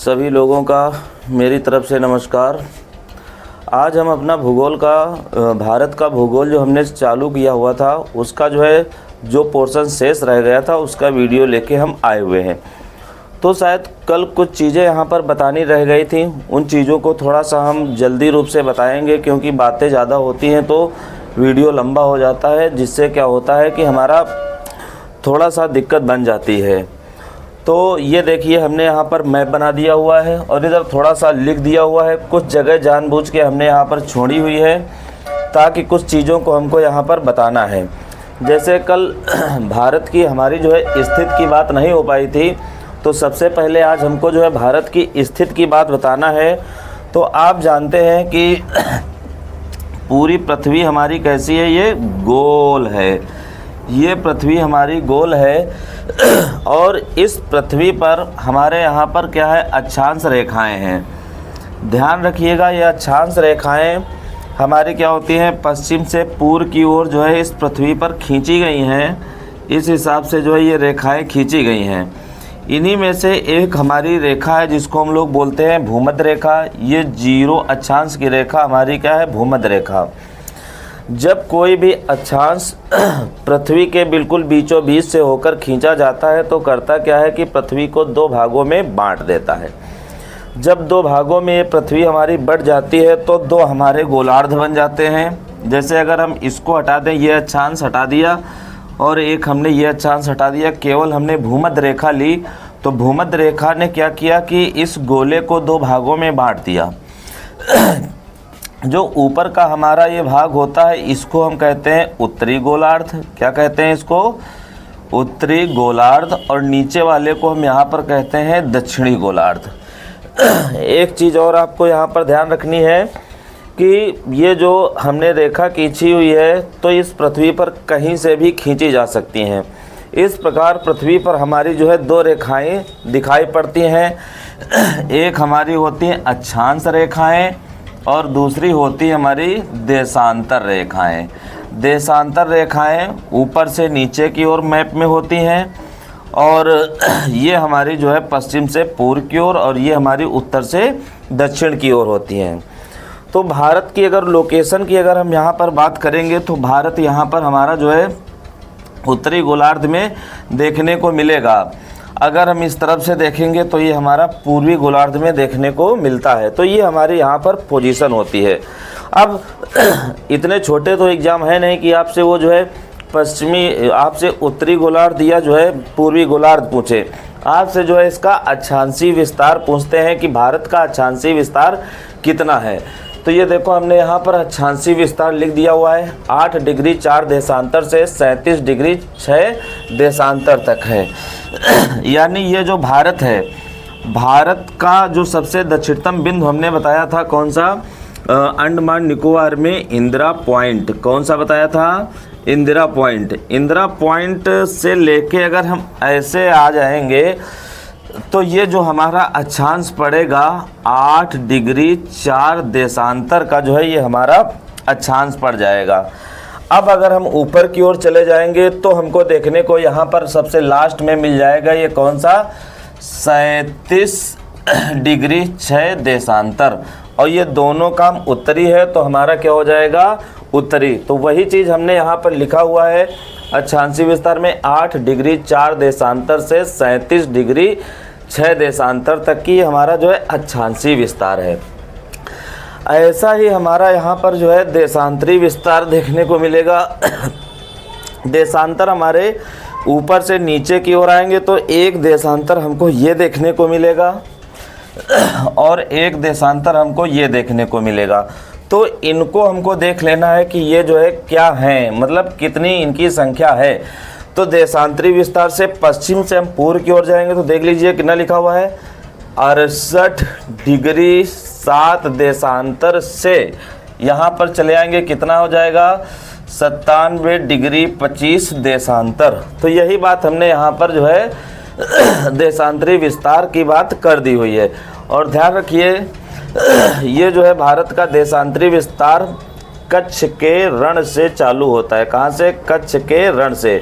सभी लोगों का मेरी तरफ से नमस्कार। आज हम अपना भूगोल का भारत का भूगोल जो हमने चालू किया हुआ था उसका जो पोर्शन शेष रह गया था उसका वीडियो लेके हम आए हुए हैं। तो शायद कल कुछ चीज़ें यहाँ पर बतानी रह गई थी, उन चीज़ों को थोड़ा सा हम जल्दी रूप से बताएंगे क्योंकि बातें ज़्यादा होती हैं तो वीडियो लंबा हो जाता है, जिससे क्या होता है कि हमारा थोड़ा सा दिक्कत बन जाती है। तो ये देखिए हमने यहाँ पर मैप बना दिया हुआ है और इधर थोड़ा सा लिख दिया हुआ है। कुछ जगह जानबूझ के हमने यहाँ पर छोड़ी हुई है ताकि कुछ चीज़ों को हमको यहाँ पर बताना है। जैसे कल भारत की हमारी स्थिति की बात नहीं हो पाई थी, तो सबसे पहले आज हमको भारत की स्थिति की बात बताना है। तो आप जानते हैं कि पूरी पृथ्वी हमारी कैसी है, ये गोल है। ये पृथ्वी हमारी गोल है और इस पृथ्वी पर हमारे यहाँ पर क्या है, अक्षांश रेखाएं हैं। ध्यान रखिएगा, ये अक्षांश रेखाएं हमारी क्या होती हैं, पश्चिम से पूर्व की ओर इस पृथ्वी पर खींची गई हैं। इस हिसाब से ये रेखाएं खींची गई हैं। इन्हीं में से एक हमारी रेखा है जिसको हम लोग बोलते हैं भूमध्य रेखा। ये 0 अक्षांश की रेखा हमारी क्या है, भूमध्य रेखा। जब कोई भी अक्षांश पृथ्वी के बिल्कुल बीचों बीच से होकर खींचा जाता है तो करता क्या है कि पृथ्वी को 2 भागों में बांट देता है। जब 2 भागों में ये पृथ्वी हमारी बढ़ जाती है तो 2 हमारे गोलार्ध बन जाते हैं। जैसे अगर हम इसको हटा दें, ये अक्षांश हटा दिया और एक हमने ये अक्षांश हटा दिया, केवल हमने भूमध्य रेखा ली, तो भूमध्य रेखा ने क्या किया कि इस गोले को 2 भागों में बांट दिया। जो ऊपर का हमारा ये भाग होता है इसको हम कहते हैं उत्तरी गोलार्ध। क्या कहते हैं इसको, उत्तरी गोलार्ध। और नीचे वाले को हम यहाँ पर कहते हैं दक्षिणी गोलार्ध। एक चीज़ और आपको यहाँ पर ध्यान रखनी है कि ये जो हमने रेखा खींची हुई है तो इस पृथ्वी पर कहीं से भी खींची जा सकती हैं। इस प्रकार पृथ्वी पर हमारी 2 रेखाएं दिखाई पड़ती हैं। एक हमारी होती हैं अक्षांश रेखाएं और दूसरी होती है हमारी देशांतर रेखाएं। देशांतर रेखाएं ऊपर से नीचे की ओर मैप में होती हैं और ये हमारी पश्चिम से पूर्व की ओर और ये हमारी उत्तर से दक्षिण की ओर होती हैं। तो भारत की अगर लोकेशन की अगर हम यहाँ पर बात करेंगे तो भारत यहाँ पर हमारा उत्तरी गोलार्ध में देखने को मिलेगा। अगर हम इस तरफ से देखेंगे तो ये हमारा पूर्वी गोलार्ध में देखने को मिलता है। तो ये हमारे यहाँ पर पोजीशन होती है। अब इतने छोटे तो एग्ज़ाम है नहीं कि आपसे वो पश्चिमी आपसे उत्तरी गोलार्ध या पूर्वी गोलार्ध पूछे। आपसे इसका अक्षांशीय विस्तार पूछते हैं कि भारत का अक्षांशीय विस्तार कितना है। तो ये देखो हमने यहाँ पर अक्षांशीय विस्तार लिख दिया हुआ है। 8 डिग्री 4 देशांतर से 37 डिग्री 6 देशांतर तक है। यानी ये जो भारत है, भारत का जो सबसे दक्षिणतम बिंदु हमने बताया था कौन सा, अंडमान निकोबार में इंदिरा पॉइंट। कौन सा बताया था, इंदिरा पॉइंट। इंदिरा पॉइंट से लेके अगर हम ऐसे आ जाएंगे तो ये जो हमारा अक्षांश पड़ेगा 8 डिग्री 4 देशांतर का ये हमारा अक्षांश पड़ जाएगा। अब अगर हम ऊपर की ओर चले जाएंगे तो हमको देखने को यहाँ पर सबसे लास्ट में मिल जाएगा ये कौन सा, 37 डिग्री 6 देशांतर। और ये दोनों काम उत्तरी है तो हमारा क्या हो जाएगा, उत्तरी। तो वही चीज़ हमने यहाँ पर लिखा हुआ है अक्षांशीय विस्तार में 8 डिग्री 4 देशांतर से 37 डिग्री 6 देशांतर तक की हमारा अक्षांशीय विस्तार है। ऐसा ही हमारा यहाँ पर देशांतरी विस्तार देखने को मिलेगा। देशांतर हमारे ऊपर से नीचे की ओर आएंगे तो एक देशांतर हमको ये देखने को मिलेगा और एक देशांतर हमको ये देखने को मिलेगा। तो इनको हमको देख लेना है कि ये क्या हैं, मतलब कितनी इनकी संख्या है। तो देशांतरी विस्तार से पश्चिम से हम पूर्व की ओर जाएंगे तो देख लीजिए कितना लिखा हुआ है, 68 डिग्री 7 देशांतर से यहाँ पर चले आएंगे कितना हो जाएगा, 97 डिग्री 25 देशांतर। तो यही बात हमने यहाँ पर देशांतरी विस्तार की बात कर दी हुई है। और ध्यान रखिए ये भारत का देशांतरी विस्तार कच्छ के रण से चालू होता है। कहाँ से, कच्छ के रण से।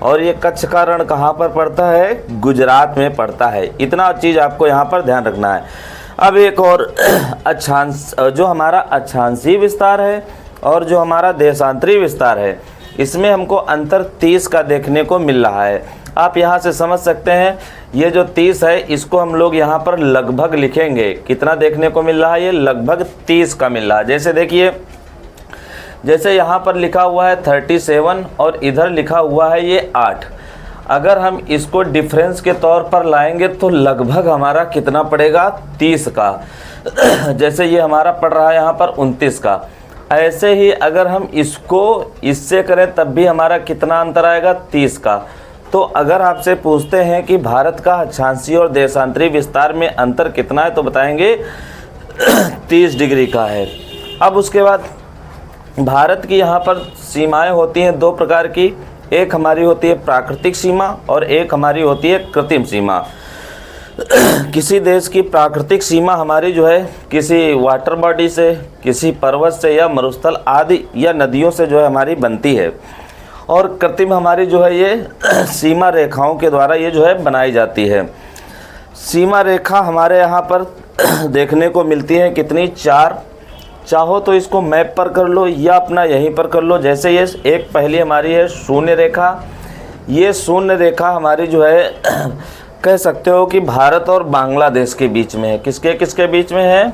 और ये कच्छ का रण कहाँ पर पड़ता है? गुजरात में पड़ता है। इतना चीज़ आपको यहाँ पर ध्यान रखना है। अब एक और अक्षांश, जो हमारा अक्षांशीय विस्तार है और जो हमारा देशांतरी विस्तार है, इसमें हमको अंतर 30 का देखने को मिल रहा है। आप यहाँ से समझ सकते हैं, ये जो 30 है इसको हम लोग यहाँ पर लगभग लिखेंगे। कितना देखने को मिल रहा है? ये लगभग 30 का मिल रहा है। जैसे देखिए, जैसे यहाँ पर लिखा हुआ है 37 और इधर लिखा हुआ है ये 8। अगर हम इसको डिफरेंस के तौर पर लाएंगे तो लगभग हमारा कितना पड़ेगा? 30 का। जैसे ये हमारा पड़ रहा है यहाँ पर 29 का। ऐसे ही अगर हम इसको इससे करें तब भी हमारा कितना अंतर आएगा? 30 का। तो अगर आपसे पूछते हैं कि भारत का अक्षांशीय और देशांतरी विस्तार में अंतर कितना है, तो बताएंगे 30 डिग्री का है। अब उसके बाद भारत की यहाँ पर सीमाएं होती हैं 2 प्रकार की। एक हमारी होती है प्राकृतिक सीमा और एक हमारी होती है कृत्रिम सीमा। किसी देश की प्राकृतिक सीमा हमारी जो है किसी वाटर बॉडी से, किसी पर्वत से या मरुस्थल आदि या नदियों से जो है हमारी बनती है, और कृत्रिम हमारी जो है ये सीमा रेखाओं के द्वारा ये जो है बनाई जाती है। सीमा रेखा हमारे यहाँ पर देखने को मिलती है कितनी? 4। चाहो तो इसको मैप पर कर लो या अपना यहीं पर कर लो। जैसे ये एक पहली हमारी है शून्य रेखा। ये शून्य रेखा हमारी जो है कह सकते हो कि भारत और बांग्लादेश के बीच में है। किसके किसके बीच में है?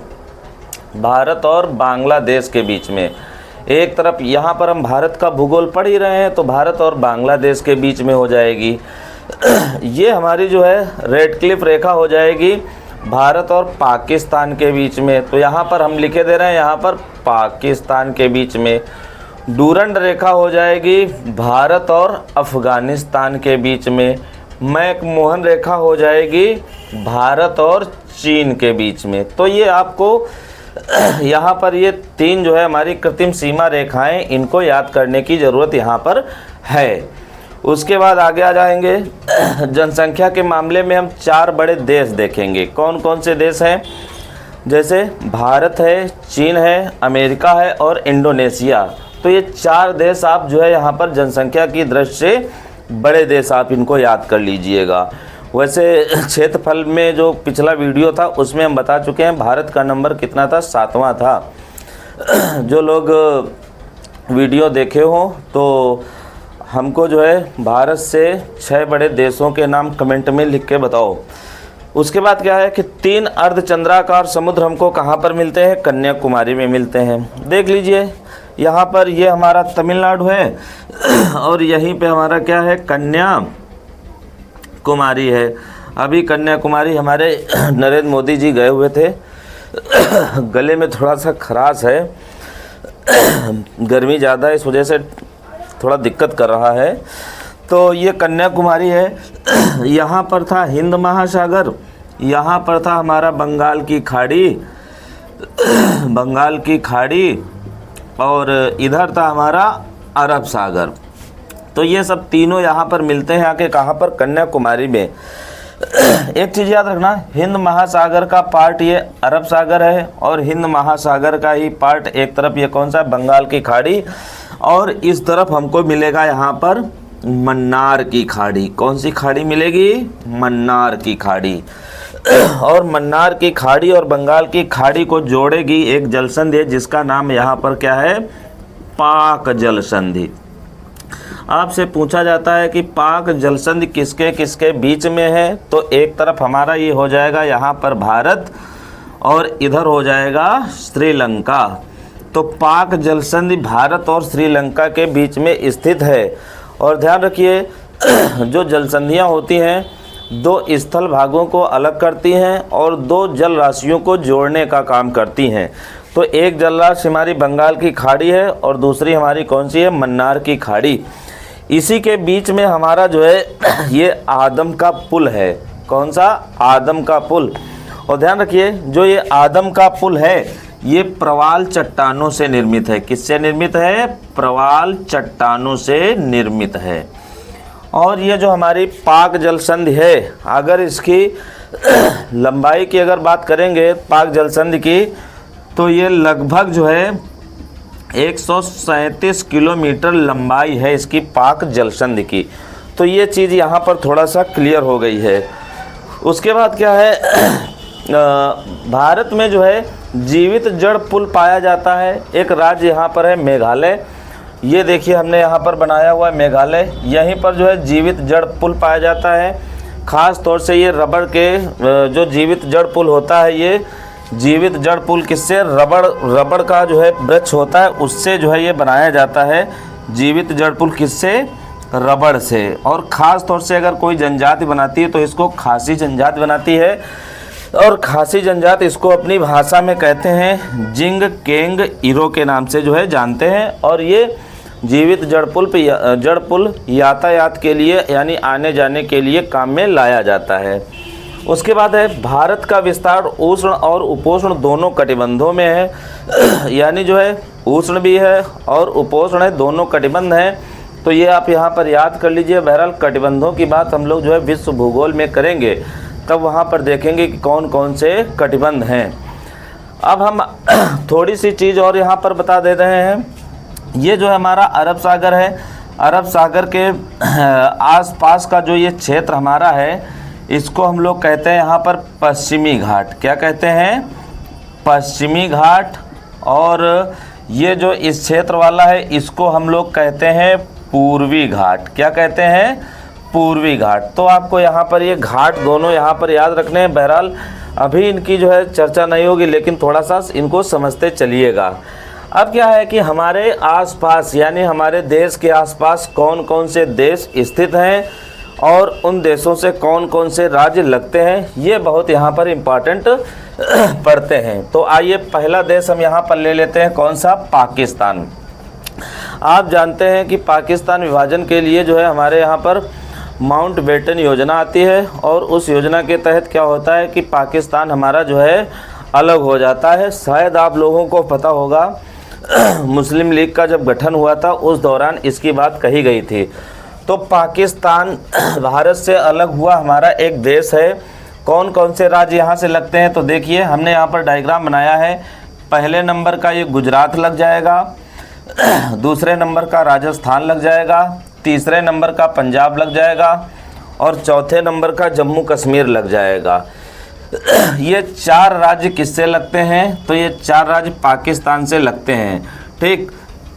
भारत और बांग्लादेश के बीच में। एक तरफ यहाँ पर हम भारत का भूगोल पढ़ ही रहे हैं, तो भारत और बांग्लादेश के बीच में हो जाएगी। ये हमारी जो है रेड क्लिफ रेखा हो जाएगी भारत और पाकिस्तान के बीच में। तो यहाँ पर हम लिखे दे रहे हैं यहाँ पर पाकिस्तान के बीच में। डूरंड रेखा हो जाएगी भारत और अफ़गानिस्तान के बीच में। मैकमोहन रेखा हो जाएगी भारत और चीन के बीच में। तो ये आपको यहाँ पर ये 3 जो है हमारी कृत्रिम सीमा रेखाएं, इनको याद करने की ज़रूरत यहाँ पर है। उसके बाद आगे आ जाएंगे। जनसंख्या के मामले में हम 4 बड़े देश देखेंगे। कौन कौन से देश हैं? जैसे भारत है, चीन है, अमेरिका है और इंडोनेशिया। तो ये 4 देश आप जो है यहाँ पर जनसंख्या की दृष्टि से बड़े देश आप इनको याद कर लीजिएगा। वैसे क्षेत्रफल में जो पिछला वीडियो था उसमें हम बता चुके हैं भारत का नंबर कितना था? 7वां था। जो लोग वीडियो देखे हो तो हमको जो है भारत से 6 बड़े देशों के नाम कमेंट में लिख के बताओ। उसके बाद क्या है कि 3 अर्धचंद्राकार समुद्र हमको कहाँ पर मिलते हैं? कन्याकुमारी में मिलते हैं। देख लीजिए यहाँ पर ये हमारा तमिलनाडु है और यहीं पे हमारा क्या है? कन्याकुमारी है। अभी कन्याकुमारी हमारे नरेंद्र मोदी जी गए हुए थे। गले में थोड़ा सा खराश है, गर्मी ज़्यादा है, इस वजह से थोड़ा दिक्कत कर रहा है। तो ये कन्याकुमारी है। यहाँ पर था हिंद महासागर, यहाँ पर था हमारा बंगाल की खाड़ी और इधर था हमारा अरब सागर। तो ये सब तीनों यहाँ पर मिलते हैं आके कहाँ पर? कन्याकुमारी में। एक चीज़ याद रखना, हिंद महासागर का पार्ट ये अरब सागर है और हिंद महासागर का ही पार्ट एक तरफ ये कौन सा? बंगाल की खाड़ी, और इस तरफ हमको मिलेगा यहाँ पर मन्नार की खाड़ी। कौन सी खाड़ी मिलेगी? मन्नार की खाड़ी। और मन्नार की खाड़ी और बंगाल की खाड़ी को जोड़ेगी एक जल संधि है जिसका नाम यहाँ पर क्या है? पाक जल संधि। आपसे पूछा जाता है कि पाक जल संधि किसके किसके बीच में है? तो एक तरफ हमारा ये हो जाएगा यहाँ पर भारत और इधर हो जाएगा श्रीलंका। तो पाक जल संधि भारत और श्रीलंका के बीच में स्थित है। और ध्यान रखिए जो जल संधियाँ होती हैं 2 स्थल भागों को अलग करती हैं और 2 जल राशियों को जोड़ने का काम करती हैं। तो एक जल राशि हमारी बंगाल की खाड़ी है और दूसरी हमारी कौन सी है? मन्नार की खाड़ी। इसी के बीच में हमारा जो है ये आदम का पुल है। कौन सा? आदम का पुल। और ध्यान रखिए जो ये आदम का पुल है ये प्रवाल चट्टानों से निर्मित है। किससे निर्मित है? प्रवाल चट्टानों से निर्मित है। और ये जो हमारी पाक जल संधि है, अगर इसकी लंबाई की अगर बात करेंगे पाक जल संधि की, तो ये लगभग जो है 137 किलोमीटर लंबाई है इसकी पाक जल संधि की। तो ये चीज़ यहाँ पर थोड़ा सा क्लियर हो गई है। उसके बाद क्या है, भारत में जो है जीवित जड़ पुल पाया जाता है। एक राज्य यहाँ पर है मेघालय, ये देखिए हमने यहाँ पर बनाया हुआ है मेघालय, यहीं पर जो है जीवित जड़ पुल पाया जाता है। ख़ास तौर से ये रबड़ के जो जीवित जड़ पुल होता है, ये जीवित जड़ पुल किससे, रबड़ का जो है वृक्ष होता है उससे जो है ये बनाया जाता है। जीवित जड़ पुल किससे, रबड़ से। और ख़ास तौर से अगर कोई जनजाति बनाती है तो इसको खासी जनजाति बनाती है, और खासी जनजाति इसको अपनी भाषा में कहते हैं जिंग केंग इरो के नाम से जो है जानते हैं। और ये जीवित जड़ पुल यातायात के लिए यानी आने जाने के लिए काम में लाया जाता है। उसके बाद है भारत का विस्तार उष्ण और उपोष्ण दोनों कटिबंधों में है, यानी जो है उष्ण भी है और उपोष्ण है, दोनों कटिबंध हैं। तो ये आप यहाँ पर याद कर लीजिए। बहरहाल कटिबंधों की बात हम लोग जो है विश्व भूगोल में करेंगे, तब वहाँ पर देखेंगे कि कौन कौन से कटिबंध हैं। अब हम थोड़ी सी चीज़ और यहाँ पर बता दे रहे हैं। ये जो हमारा अरब सागर है, अरब सागर के आसपास का जो ये क्षेत्र हमारा है, इसको हम लोग कहते हैं यहाँ पर पश्चिमी घाट। क्या कहते हैं, पश्चिमी घाट। और ये जो इस क्षेत्र वाला है इसको हम लोग कहते हैं पूर्वी घाट। क्या कहते हैं, पूर्वी घाट। तो आपको यहाँ पर ये घाट दोनों यहाँ पर याद रखने हैं। बहरहाल अभी इनकी जो है चर्चा नहीं होगी, लेकिन थोड़ा सा इनको समझते चलिएगा। अब क्या है कि हमारे आसपास यानी हमारे देश के आसपास कौन कौन से देश स्थित हैं और उन देशों से कौन कौन से राज्य लगते हैं, ये बहुत यहाँ पर इम्पॉर्टेंट पढ़ते हैं। तो आइए पहला देश हम यहाँ पर ले लेते हैं, कौन सा, पाकिस्तान। आप जानते हैं कि पाकिस्तान विभाजन के लिए जो है हमारे यहाँ पर माउंटबेटन योजना आती है, और उस योजना के तहत क्या होता है कि पाकिस्तान हमारा जो है अलग हो जाता है। शायद आप लोगों को पता होगा मुस्लिम लीग का जब गठन हुआ था उस दौरान इसकी बात कही गई थी। तो पाकिस्तान भारत से अलग हुआ हमारा एक देश है। कौन कौन से राज्य यहाँ से लगते हैं, तो देखिए हमने यहाँ पर डायग्राम बनाया है। पहले नंबर का ये गुजरात लग जाएगा, दूसरे नंबर का राजस्थान लग जाएगा, तीसरे नंबर का पंजाब लग जाएगा, और चौथे नंबर का जम्मू कश्मीर लग जाएगा। ये 4 राज्य किससे लगते हैं, तो ये 4 राज्य पाकिस्तान से लगते हैं। ठीक,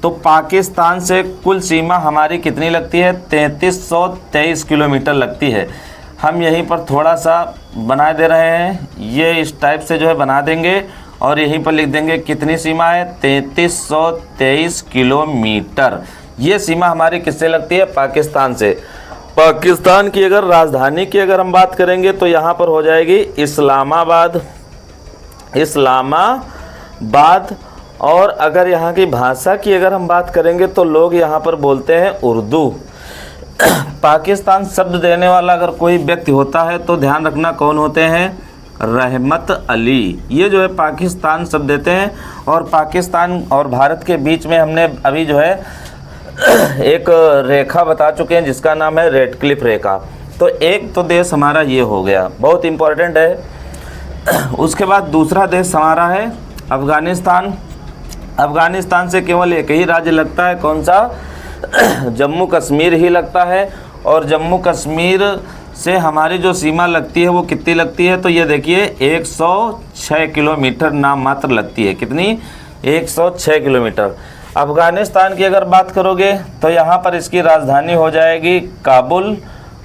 तो पाकिस्तान से कुल सीमा हमारी कितनी लगती है, 3323 किलोमीटर लगती है। हम यहीं पर थोड़ा सा बना दे रहे हैं, ये इस टाइप से जो है बना देंगे और यहीं पर लिख देंगे कितनी सीमा है, 3323 किलोमीटर। ये सीमा हमारी किससे लगती है, पाकिस्तान से। पाकिस्तान की अगर राजधानी की अगर हम बात करेंगे तो यहाँ पर हो जाएगी इस्लामाबाद, इस्लामाबाद। और अगर यहाँ की भाषा की अगर हम बात करेंगे तो लोग यहाँ पर बोलते हैं उर्दू। पाकिस्तान शब्द देने वाला अगर कोई व्यक्ति होता है तो ध्यान रखना कौन होते हैं, रहमत अली। ये जो है पाकिस्तान शब्द देते हैं। और पाकिस्तान और भारत के बीच में हमने अभी जो है एक रेखा बता चुके हैं जिसका नाम है रेड क्लिफ रेखा। तो एक तो देश हमारा ये हो गया, बहुत इम्पोर्टेंट है। उसके बाद दूसरा देश हमारा है अफ़गानिस्तान। अफ़गानिस्तान से केवल एक ही राज्य लगता है, कौन सा, जम्मू कश्मीर ही लगता है। और जम्मू कश्मीर से हमारी जो सीमा लगती है वो कितनी लगती है, तो ये देखिए 106 किलोमीटर नाम मात्र लगती है। कितनी, 106 किलोमीटर। अफ़गानिस्तान की अगर बात करोगे तो यहाँ पर इसकी राजधानी हो जाएगी काबुल,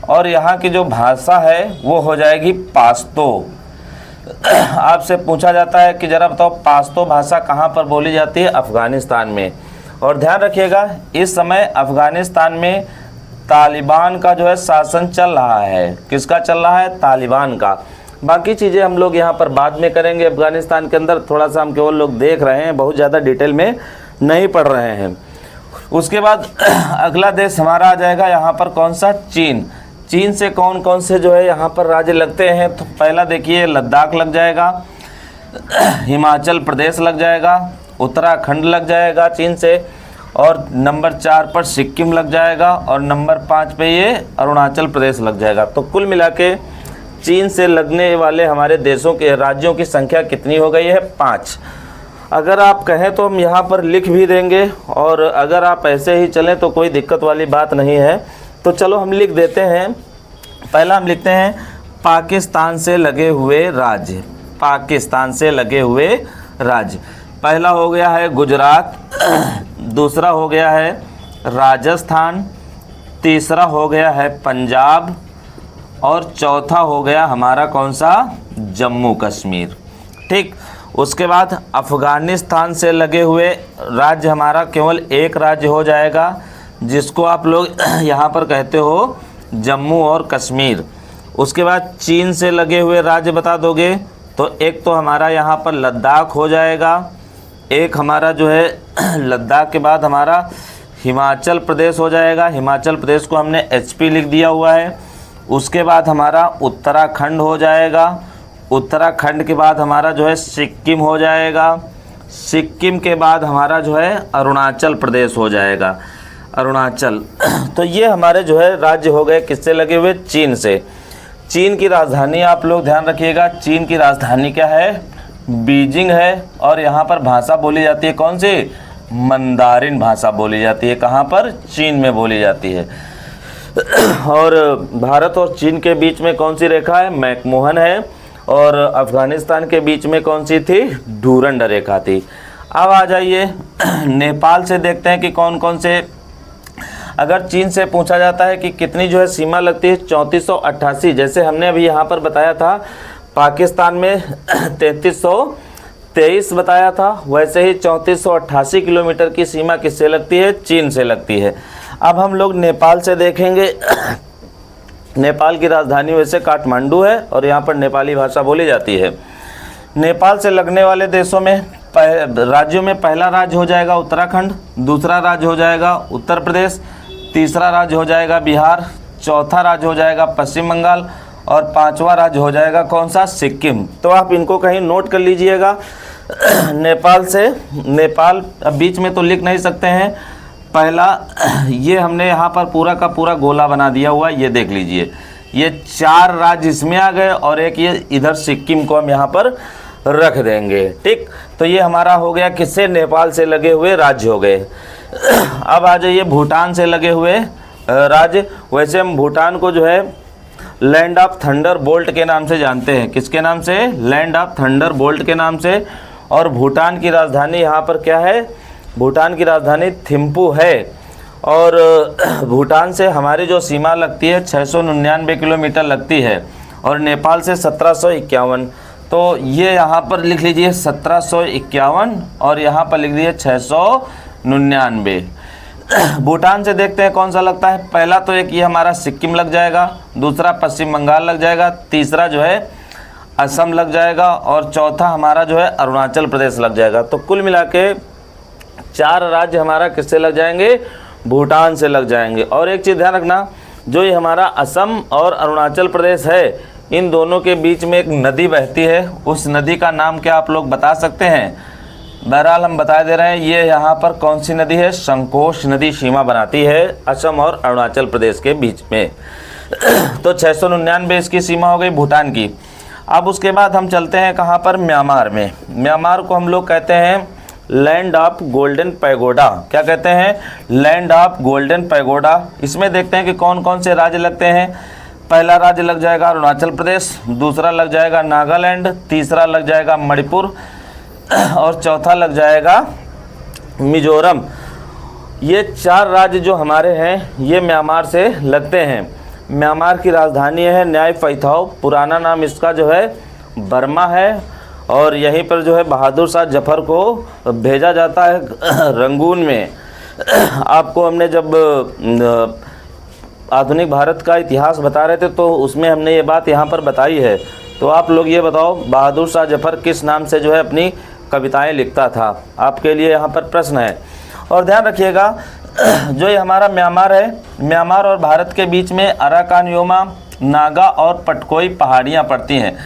और यहाँ की जो भाषा है वो हो जाएगी पाश्तो। आपसे पूछा जाता है कि ज़रा बताओ पाश्तो भाषा कहाँ पर बोली जाती है, अफ़गानिस्तान में। और ध्यान रखिएगा इस समय अफ़गानिस्तान में तालिबान का जो है शासन चल रहा है। किसका चल रहा है, तालिबान का। बाकी चीज़ें हम लोग यहाँ पर बाद में करेंगे। अफ़गानिस्तान के अंदर थोड़ा सा हम केवल लोग देख रहे हैं, बहुत ज़्यादा डिटेल में नहीं पढ़ रहे हैं। उसके बाद अगला देश हमारा आ जाएगा यहाँ पर, कौन सा, चीन। चीन से कौन कौन से जो है यहाँ पर राज्य लगते हैं, तो पहला देखिए लद्दाख लग जाएगा, हिमाचल प्रदेश लग जाएगा, उत्तराखंड लग जाएगा चीन से, और नंबर 4 पर सिक्किम लग जाएगा, और नंबर 5 पे ये अरुणाचल प्रदेश लग जाएगा। तो कुल मिला के चीन से लगने वाले हमारे देशों के राज्यों की संख्या कितनी हो गई है, 5। अगर आप कहें तो हम यहाँ पर लिख भी देंगे, और अगर आप ऐसे ही चलें तो कोई दिक्कत वाली बात नहीं है। तो चलो हम लिख देते हैं। पहला हम लिखते हैं पाकिस्तान से लगे हुए राज्य, पाकिस्तान से लगे हुए राज्य। पहला हो गया है गुजरात, दूसरा हो गया है राजस्थान, तीसरा हो गया है पंजाब और चौथा हो गया हमारा कौन सा, जम्मू कश्मीर। ठीक, उसके बाद अफ़गानिस्तान से लगे हुए राज्य हमारा केवल एक राज्य हो जाएगा, जिसको आप लोग यहाँ पर कहते हो जम्मू और कश्मीर। उसके बाद चीन से लगे हुए राज्य बता दोगे तो एक तो हमारा यहाँ पर लद्दाख हो जाएगा, एक हमारा जो है लद्दाख के बाद हमारा हिमाचल प्रदेश हो जाएगा, हिमाचल प्रदेश को हमने HP लिख दिया हुआ है। उसके बाद हमारा उत्तराखंड हो जाएगा, उत्तराखंड के बाद हमारा जो है सिक्किम हो जाएगा, सिक्किम के बाद हमारा जो है अरुणाचल प्रदेश हो जाएगा, अरुणाचल। तो ये हमारे जो है राज्य हो गए किससे लगे हुए, चीन से। चीन की राजधानी आप लोग ध्यान रखिएगा, चीन की राजधानी क्या है, बीजिंग है। और यहाँ पर भाषा बोली जाती है कौन सी, मंदारिन भाषा बोली जाती है। कहाँ पर, चीन में बोली जाती है। और भारत और चीन के बीच में कौन सी रेखा है, मैकमोहन है। और अफ़गानिस्तान के बीच में कौन सी थी, डूरंड रेखा थी। अब आ जाइए नेपाल से देखते हैं कि कौन कौन से, अगर चीन से पूछा जाता है कि कितनी जो है सीमा लगती है, 3488। जैसे हमने अभी यहाँ पर बताया था पाकिस्तान में 3323 बताया था, वैसे ही 3488 किलोमीटर की सीमा किससे लगती है, चीन से लगती है। अब हम लोग नेपाल से देखेंगे। नेपाल की राजधानी वैसे काठमांडू है और यहाँ पर नेपाली भाषा बोली जाती है। नेपाल से लगने वाले देशों में राज्यों में पहला राज्य हो जाएगा उत्तराखंड, दूसरा राज्य हो जाएगा उत्तर प्रदेश, तीसरा राज्य हो जाएगा बिहार, चौथा राज्य हो जाएगा पश्चिम बंगाल और पांचवा राज्य हो जाएगा कौन सा, सिक्किम। तो आप इनको कहीं नोट कर लीजिएगा। नेपाल से, नेपाल अब बीच में तो लिख नहीं सकते हैं। पहला ये हमने यहाँ पर पूरा का पूरा गोला बना दिया हुआ, ये देख लीजिए, ये 4 राज्य इसमें आ गए और एक ये इधर सिक्किम को हम यहाँ पर रख देंगे। ठीक, तो ये हमारा हो गया किससे, नेपाल से लगे हुए राज्य हो गए। अब आ जाइए भूटान से लगे हुए राज्य। वैसे हम भूटान को जो है लैंड ऑफ थंडर बोल्ट के नाम से जानते हैं। किसके नाम से, लैंड ऑफ थंडर बोल्ट के नाम से। और भूटान की राजधानी यहाँ पर क्या है, भूटान की राजधानी थिम्पू है। और भूटान से हमारी जो सीमा लगती है 699 किलोमीटर लगती है और नेपाल से 1751। तो ये यहाँ पर लिख लीजिए 1751 और यहाँ पर लिख दीजिए 699। भूटान से देखते हैं कौन सा लगता है। पहला तो एक ये हमारा सिक्किम लग जाएगा, दूसरा पश्चिम बंगाल लग जाएगा, तीसरा जो है असम लग जाएगा और चौथा हमारा जो है अरुणाचल प्रदेश लग जाएगा। तो कुल मिला के 4 राज्य हमारा किससे लग जाएंगे, भूटान से लग जाएंगे। और एक चीज़ ध्यान रखना, जो ये हमारा असम और अरुणाचल प्रदेश है, इन दोनों के बीच में एक नदी बहती है, उस नदी का नाम क्या आप लोग बता सकते हैं। बहरहाल हम बता दे रहे हैं, ये यहाँ पर कौन सी नदी है, संकोश नदी सीमा बनाती है असम और अरुणाचल प्रदेश के बीच में। तो 699 इसकी सीमा हो गई भूटान की। अब उसके बाद हम चलते हैं कहाँ पर, म्यांमार में। म्यांमार को हम लोग कहते हैं लैंड ऑफ गोल्डन पैगोडा। क्या कहते हैं, लैंड ऑफ गोल्डन पैगोडा। इसमें देखते हैं कि कौन कौन से राज्य लगते हैं। पहला राज्य लग जाएगा अरुणाचल प्रदेश, दूसरा लग जाएगा नागालैंड, तीसरा लग जाएगा मणिपुर और चौथा लग जाएगा मिजोरम। ये 4 राज्य जो हमारे हैं ये म्यांमार से लगते हैं। म्यांमार की राजधानी है न्याय फैथाओ, पुराना नाम इसका जो है बर्मा है। और यहीं पर जो है बहादुर शाह जफर को भेजा जाता है रंगून में। आपको हमने जब आधुनिक भारत का इतिहास बता रहे थे तो उसमें हमने ये बात यहाँ पर बताई है। तो आप लोग ये बताओ बहादुर शाह जफर किस नाम से जो है अपनी कविताएं लिखता था, आपके लिए यहाँ पर प्रश्न है। और ध्यान रखिएगा जो ये हमारा म्यांमार है, म्यांमार और भारत के बीच में अराकान योमा, नागा और पटकोई पहाड़ियाँ पड़ती हैं।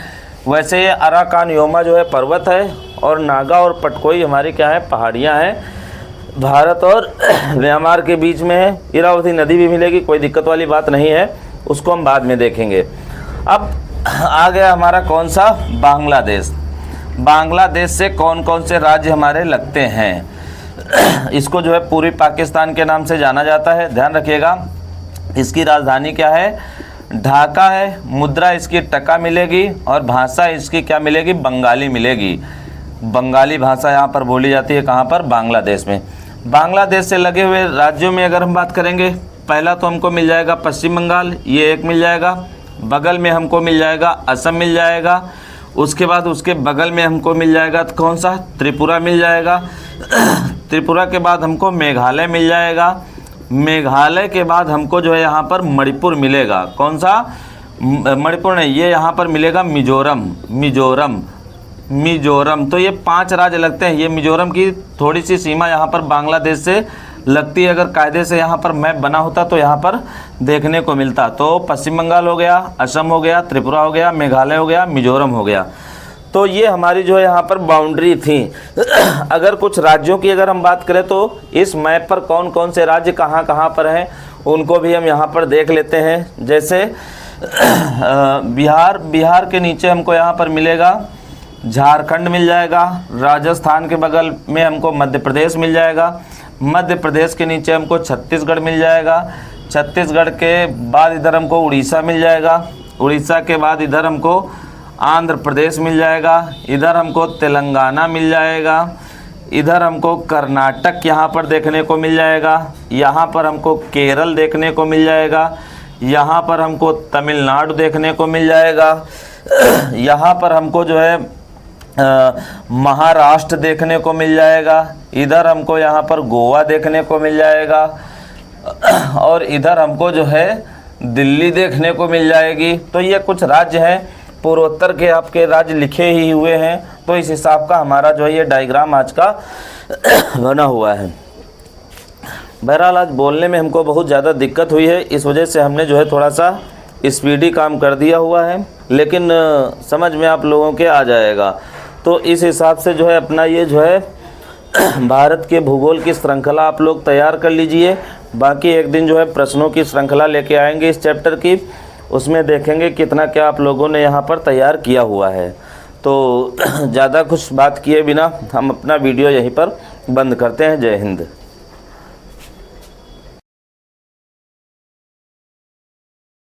वैसे ये अराकान योमा जो है पर्वत है और नागा और पटकोई हमारी क्या है, पहाड़ियाँ हैं। भारत और म्यांमार के बीच में है। इरावती नदी भी मिलेगी, कोई दिक्कत वाली बात नहीं है, उसको हम बाद में देखेंगे। अब आ गया हमारा कौन सा, बांग्लादेश। बांग्लादेश से कौन कौन से राज्य हमारे लगते हैं। इसको जो है पूर्वी पाकिस्तान के नाम से जाना जाता है। ध्यान रखिएगा इसकी राजधानी क्या है? ढाका है। मुद्रा इसकी टका मिलेगी और भाषा इसकी क्या मिलेगी? बंगाली मिलेगी। बंगाली भाषा यहाँ पर बोली जाती है। कहाँ पर? बांग्लादेश में। बांग्लादेश से लगे हुए राज्यों में अगर हम बात करेंगे, पहला तो हमको मिल जाएगा पश्चिम बंगाल, ये एक मिल जाएगा। बगल में हमको मिल जाएगा असम मिल जाएगा। उसके बाद उसके बगल में हमको मिल जाएगा तो कौन सा? त्रिपुरा मिल जाएगा। त्रिपुरा के बाद हमको मेघालय मिल जाएगा। मेघालय के बाद हमको जो है यहाँ पर मणिपुर मिलेगा। कौन सा? मणिपुर नहीं, ये यहाँ पर मिलेगा मिजोरम। मिजोरम। तो ये 5 राज्य लगते हैं। ये मिजोरम की थोड़ी सी सीमा यहाँ पर बांग्लादेश से लगती है। अगर कायदे से यहाँ पर मैप बना होता तो यहाँ पर देखने को मिलता। तो पश्चिम बंगाल हो गया, असम हो गया, त्रिपुरा हो गया, मेघालय हो गया, मिजोरम हो गया। तो ये हमारी जो है यहाँ पर बाउंड्री थी। अगर कुछ राज्यों की अगर हम बात करें तो इस मैप पर कौन कौन से राज्य कहाँ कहाँ पर हैं उनको भी हम यहाँ पर देख लेते हैं। जैसे बिहार के नीचे हमको यहाँ पर मिलेगा झारखंड मिल जाएगा। राजस्थान के बगल में हमको मध्य प्रदेश मिल जाएगा। मध्य प्रदेश के नीचे हमको छत्तीसगढ़ मिल जाएगा। छत्तीसगढ़ के बाद इधर हमको उड़ीसा मिल जाएगा। उड़ीसा के बाद इधर हमको आंध्र प्रदेश मिल जाएगा। इधर हमको तेलंगाना मिल जाएगा। इधर हमको कर्नाटक यहाँ पर देखने को मिल जाएगा। यहाँ पर हमको केरल देखने को मिल जाएगा। यहाँ पर हमको तमिलनाडु देखने को मिल जाएगा। यहाँ पर हमको जो है महाराष्ट्र देखने को मिल जाएगा। इधर हमको यहाँ पर गोवा देखने को मिल जाएगा और इधर हमको जो है दिल्ली देखने को मिल जाएगी। तो ये कुछ राज्य हैं, पूर्वोत्तर के आपके राज्य लिखे ही हुए हैं। तो इस हिसाब का हमारा जो है ये डायग्राम आज का बना हुआ है। बहरहाल आज बोलने में हमको बहुत ज़्यादा दिक्कत हुई है, इस वजह से हमने जो है थोड़ा सा स्पीडी काम कर दिया हुआ है, लेकिन समझ में आप लोगों के आ जाएगा। तो इस हिसाब से जो है अपना ये जो है भारत के भूगोल की श्रृंखला आप लोग तैयार कर लीजिए। बाकी एक दिन जो है प्रश्नों की श्रृंखला लेके आएंगे इस चैप्टर की, उसमें देखेंगे कितना क्या आप लोगों ने यहाँ पर तैयार किया हुआ है। तो ज़्यादा कुछ बात किए बिना हम अपना वीडियो यहीं पर बंद करते हैं। जय हिंद।